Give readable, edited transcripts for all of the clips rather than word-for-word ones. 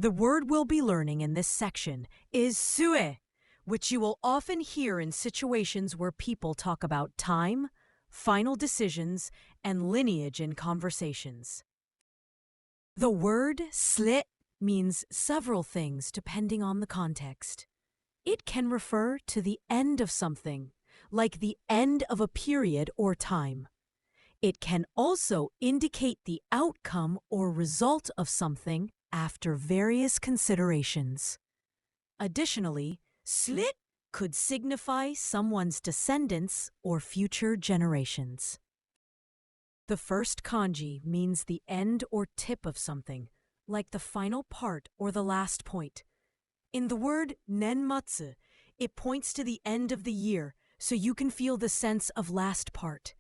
The word we'll be learning in this section is sue, which you will often hear in situations where people talk about time, final decisions, and lineage in conversations. The word slit means several things depending on the context. It can refer to the end of something, like the end of a period or time. It can also indicate the outcome or result of something after various considerations. Additionally, slit could signify someone's descendants or future generations. The first kanji means the end or tip of something, like the final part or the last point. In the word nenmatsu, it points to the end of the year, so you can feel the sense of last part.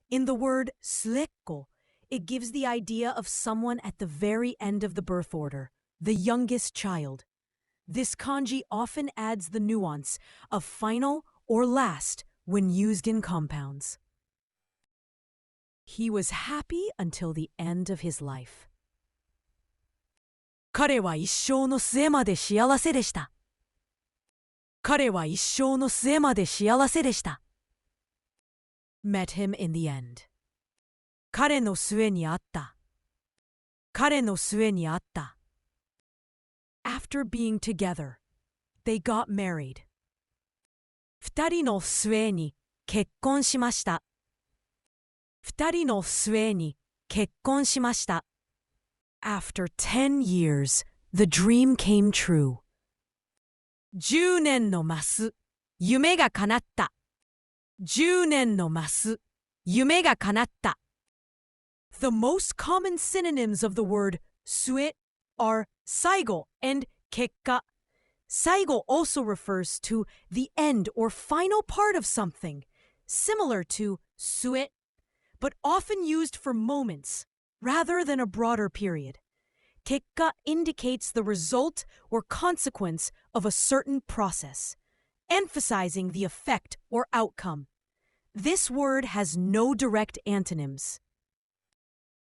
In the word surekko, it gives the idea of someone at the very end of the birth order, the youngest child. This kanji often adds the nuance of final or last when used in compounds. He was happy until the end of his life. 彼は一生の末まで幸せでした。彼は一生の末まで幸せでした。Met him in the end. 彼の末に会った。彼の末に会った。After being together, they got married. 二人の末に結婚しました。二人の末に結婚しました。After 10 years, the dream came true. 10年のマス、夢が叶った。10年のマス、夢が叶った。The most common synonyms of the word sue are 最後 and 結果. 最後 also refers to the end or final part of something, similar to 末, but often used for moments rather than a broader period. 結果 indicates the result or consequence of a certain process, emphasizing the effect or outcome. This word has no direct antonyms.